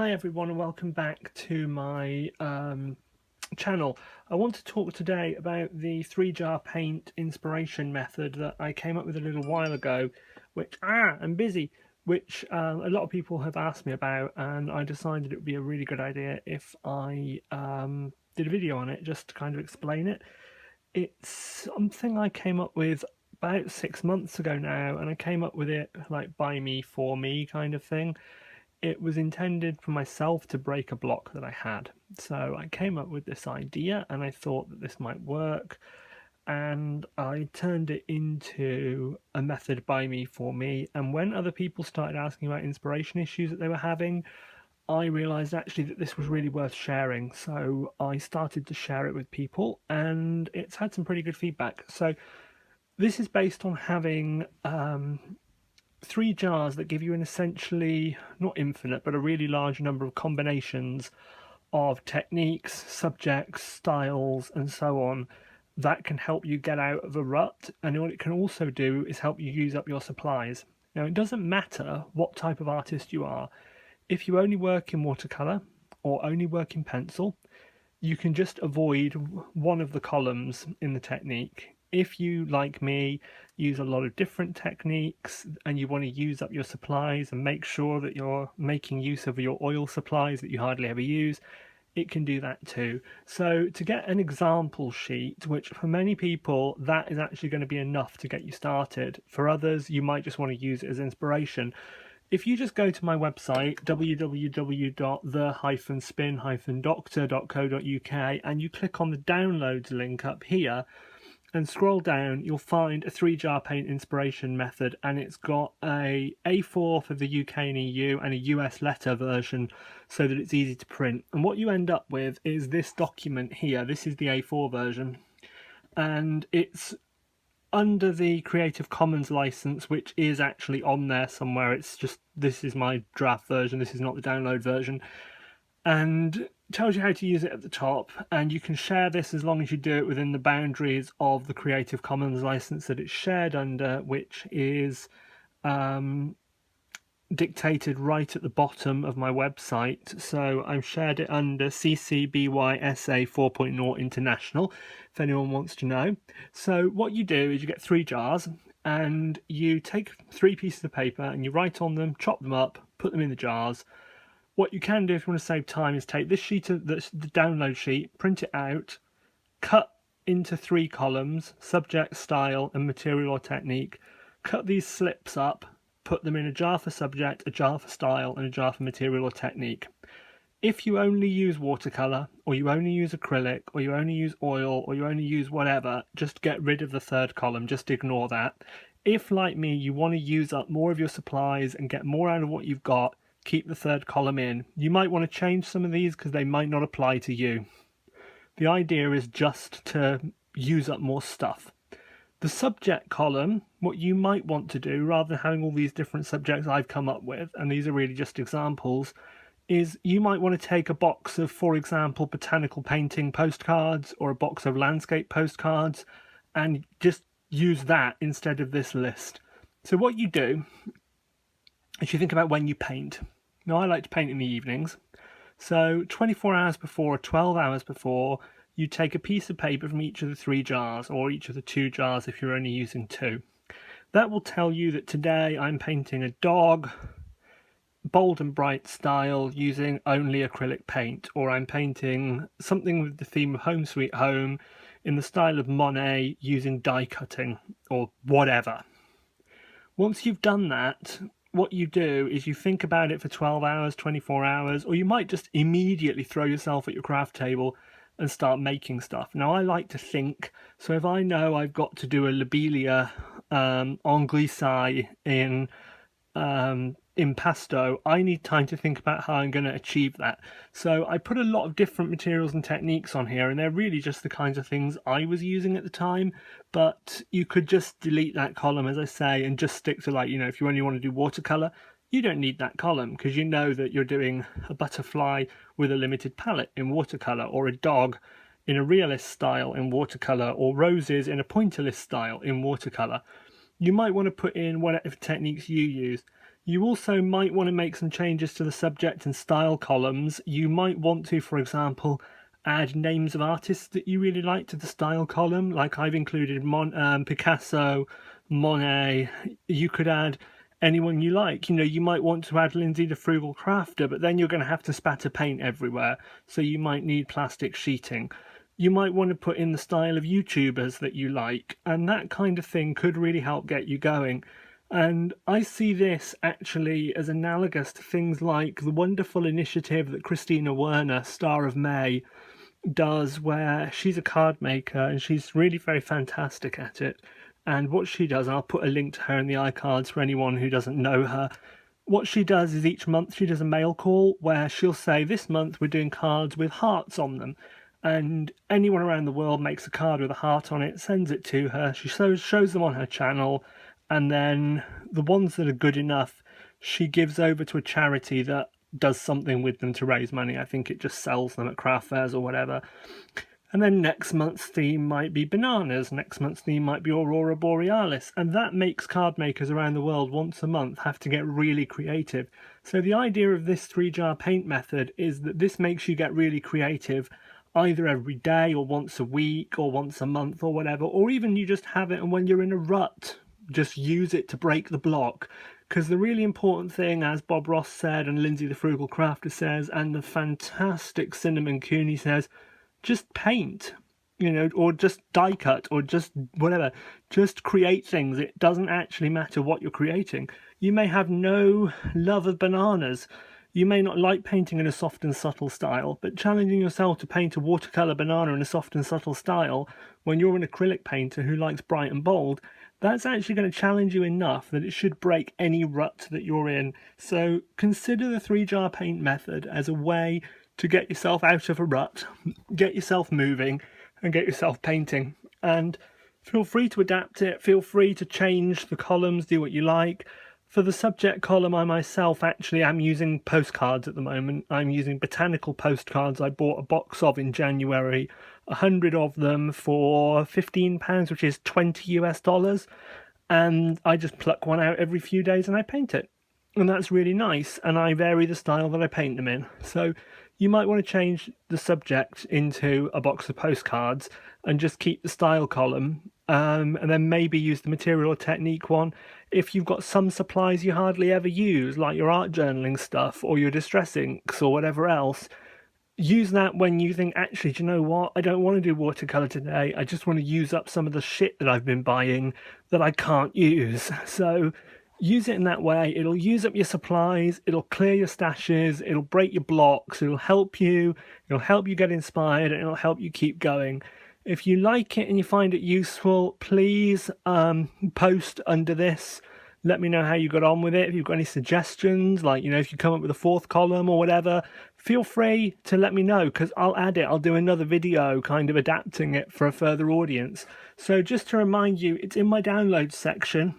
Hi everyone and welcome back to my channel. I want to talk today about the 3-jar paint inspiration method that I came up with a little while ago, which I'm busy, which a lot of people have asked me about, and I decided it would be a really good idea if I did a video on it just to kind of explain it. It's something I came up with about 6 months ago now, and I came up with it like by me for me kind of thing. It was intended for myself to break a block that I had. So I came up with this idea and I thought that this might work, and I turned it into a method by me for me. And when other people started asking about inspiration issues that they were having, I realized actually that this was really worth sharing. So I started to share it with people and it's had some pretty good feedback. So this is based on having 3 jars that give you an essentially, not infinite, but a really large number of combinations of techniques, subjects, styles, and so on that can help you get out of a rut. And what it can also do is help you use up your supplies. Now, it doesn't matter what type of artist you are. If you only work in watercolor or only work in pencil, you can just avoid one of the columns in the technique. If you, like me, use a lot of different techniques and you want to use up your supplies and make sure that you're making use of your oil supplies that you hardly ever use, it can do that too. So to get an example sheet, which for many people that is actually going to be enough to get you started. For others, you might just want to use it as inspiration. If you just go to my website, www.the-spin-doctor.co.uk, and you click on the downloads link up here and scroll down, you'll find a 3-jar paint inspiration method, and it's got a A4 for the UK and EU and a US letter version so that it's easy to print. And what you end up with is this document here. This is the A4 version, and it's under the Creative Commons license, which is actually on there somewhere. It's just, this is my draft version, this is not the download version, and tells you how to use it at the top. And you can share this as long as you do it within the boundaries of the Creative Commons license that it's shared under, which is dictated right at the bottom of my website. So I've shared it under CC BY SA 4.0 International, if anyone wants to know. So what you do is you get 3 jars and you take 3 pieces of paper and you write on them, chop them up, put them in the jars. What you can do if you want to save time is take this sheet of the download sheet, print it out, cut into 3 columns: subject, style, and material or technique. Cut these slips up, put them in a jar for subject, a jar for style, and a jar for material or technique. If you only use watercolor, or you only use acrylic, or you only use oil, or you only use whatever, just get rid of the 3rd column, just ignore that. If, like me, you want to use up more of your supplies and get more out of what you've got, keep the 3rd column in. You might want to change some of these because they might not apply to you. The idea is just to use up more stuff. The subject column, what you might want to do, rather than having all these different subjects I've come up with, and these are really just examples, is you might want to take a box of, for example, botanical painting postcards or a box of landscape postcards and just use that instead of this list. So what you do is you think about when you paint. Now, I like to paint in the evenings. So 24 hours before or 12 hours before, you take a piece of paper from each of the 3 jars, or each of the 2 jars if you're only using 2. That will tell you that today I'm painting a dog, bold and bright style, using only acrylic paint, or I'm painting something with the theme of Home Sweet Home in the style of Monet, using die cutting, or whatever. Once you've done that, what you do is you think about it for 12 hours, 24 hours, or you might just immediately throw yourself at your craft table and start making stuff. Now, I like to think, so if I know I've got to do a lobelia en glissade in impasto, I need time to think about how I'm going to achieve that. So I put a lot of different materials and techniques on here, and they're really just the kinds of things I was using at the time. But you could just delete that column, as I say, and just stick to, like, if you only want to do watercolor, you don't need that column because you know that you're doing a butterfly with a limited palette in watercolor, or a dog in a realist style in watercolor, or roses in a pointillist style in watercolor. You might want to put in whatever techniques you use. You also might want to make some changes to the subject and style columns. You might want to, for example, add names of artists that you really like to the style column. Like I've included Picasso, Monet. You could add anyone you like. You might want to add Lindsay the Frugal Crafter, but then you're going to have to spatter paint everywhere. So you might need plastic sheeting. You might want to put in the style of YouTubers that you like, and that kind of thing could really help get you going. And I see this actually as analogous to things like the wonderful initiative that Christina Werner, Star of May, does, where she's a card maker and she's really very fantastic at it. And what she does, and I'll put a link to her in the iCards for anyone who doesn't know her. What she does is each month she does a mail call where she'll say, this month we're doing cards with hearts on them. And anyone around the world makes a card with a heart on it, sends it to her. She shows them on her channel. And then the ones that are good enough, she gives over to a charity that does something with them to raise money. I think it just sells them at craft fairs or whatever. And then next month's theme might be bananas. Next month's theme might be Aurora Borealis. And that makes card makers around the world once a month have to get really creative. So the idea of this 3-jar paint method is that this makes you get really creative either every day or once a week or once a month or whatever, or even you just have it and when you're in a rut, just use it to break the block. Because the really important thing, as Bob Ross said and Lindsay the Frugal Crafter says and the fantastic Cinnamon Cooney says, just paint, or just die cut or just whatever. Just create things. It doesn't actually matter what you're creating. You may have no love of bananas. You may not like painting in a soft and subtle style, but challenging yourself to paint a watercolour banana in a soft and subtle style when you're an acrylic painter who likes bright and bold, that's actually going to challenge you enough that it should break any rut that you're in. So consider the 3-jar paint method as a way to get yourself out of a rut, get yourself moving, and get yourself painting. And feel free to adapt it, feel free to change the columns, do what you like. For the subject column, I myself actually am using postcards at the moment. I'm using botanical postcards. I bought a box of in January, 100 of them for £15, which is $20 US. And I just pluck one out every few days and I paint it. And that's really nice. And I vary the style that I paint them in. So you might want to change the subject into a box of postcards and just keep the style column. And then maybe use the material or technique one. If you've got some supplies you hardly ever use, like your art journaling stuff or your distress inks or whatever else, use that when you think, actually, do you know what? I don't want to do watercolour today. I just want to use up some of the shit that I've been buying that I can't use. So use it in that way. It'll use up your supplies. It'll clear your stashes. It'll break your blocks. It'll help you. It'll help you get inspired and it'll help you keep going. If you like it and you find it useful, please post under this. Let me know how you got on with it. If you've got any suggestions, like, if you come up with a 4th column or whatever, feel free to let me know because I'll add it. I'll do another video kind of adapting it for a further audience. So just to remind you, it's in my downloads section,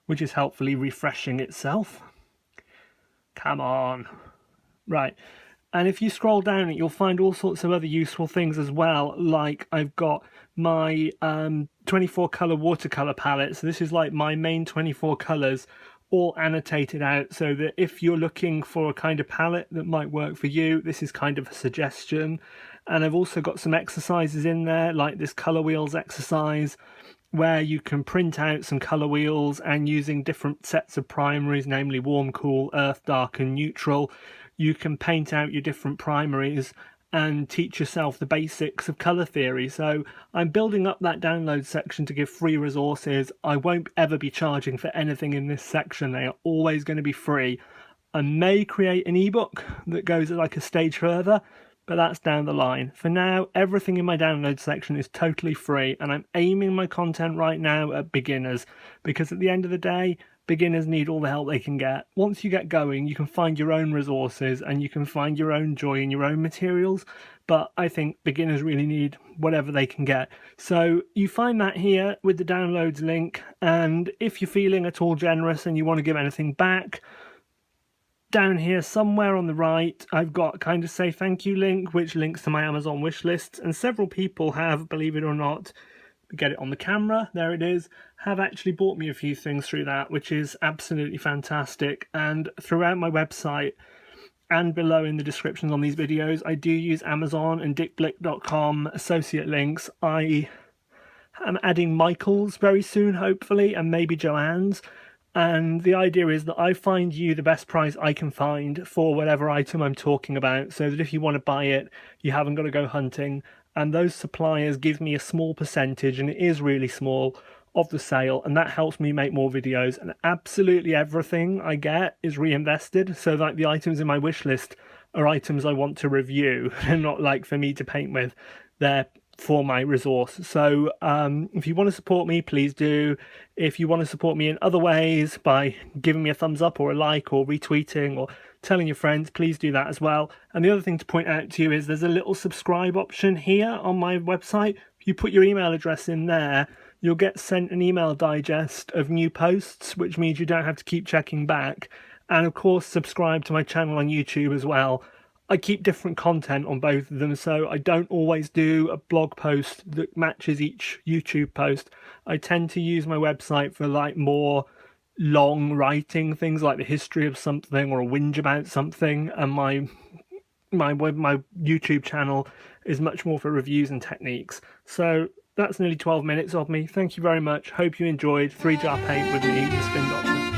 which is helpfully refreshing itself. Come on. Right. And if you scroll down it, you'll find all sorts of other useful things as well. Like I've got my 24 colour watercolour palette. So this is like my main 24 colours all annotated out so that if you're looking for a kind of palette that might work for you, this is kind of a suggestion. And I've also got some exercises in there, like this colour wheels exercise, where you can print out some colour wheels and using different sets of primaries, namely warm, cool, earth, dark and neutral, you can paint out your different primaries and teach yourself the basics of colour theory. So I'm building up that download section to give free resources. I won't ever be charging for anything in this section. They are always going to be free. I may create an ebook that goes like a stage further, but that's down the line. For now, everything in my download section is totally free, and I'm aiming my content right now at beginners, because at the end of the day, beginners need all the help they can get. Once you get going, you can find your own resources and you can find your own joy in your own materials, but I think beginners really need whatever they can get. So you find that here with the downloads link, and if you're feeling at all generous and you want to give anything back, down here somewhere on the right, I've got kind of say thank you link, which links to my Amazon wish list, and several people have, believe it or not, get it on the camera, there it is, have actually bought me a few things through that, which is absolutely fantastic. And throughout my website and below in the descriptions on these videos, I do use Amazon and dickblick.com associate links. I am adding Michael's very soon, hopefully, and maybe Joanne's. And the idea is that I find you the best price I can find for whatever item I'm talking about, so that if you want to buy it, you haven't got to go hunting. And those suppliers give me a small percentage, and it is really small, of the sale, and that helps me make more videos. And absolutely everything I get is reinvested, so like the items in my wish list are items I want to review and not like for me to paint with. They're for my resource. So if you want to support me, please do. If you want to support me in other ways by giving me a thumbs up or a like or retweeting or telling your friends, please do that as well. And the other thing to point out to you is there's a little subscribe option here on my website. If you put your email address in there, you'll get sent an email digest of new posts, which means you don't have to keep checking back. And of course, subscribe to my channel on YouTube as well. I keep different content on both of them, so I don't always do a blog post that matches each YouTube post. I tend to use my website for like more long writing things like the history of something or a whinge about something, and my YouTube channel is much more for reviews and techniques. So that's nearly 12 minutes of me. Thank you very much. Hope you enjoyed 3-jar paint with me, the Spin Doctor.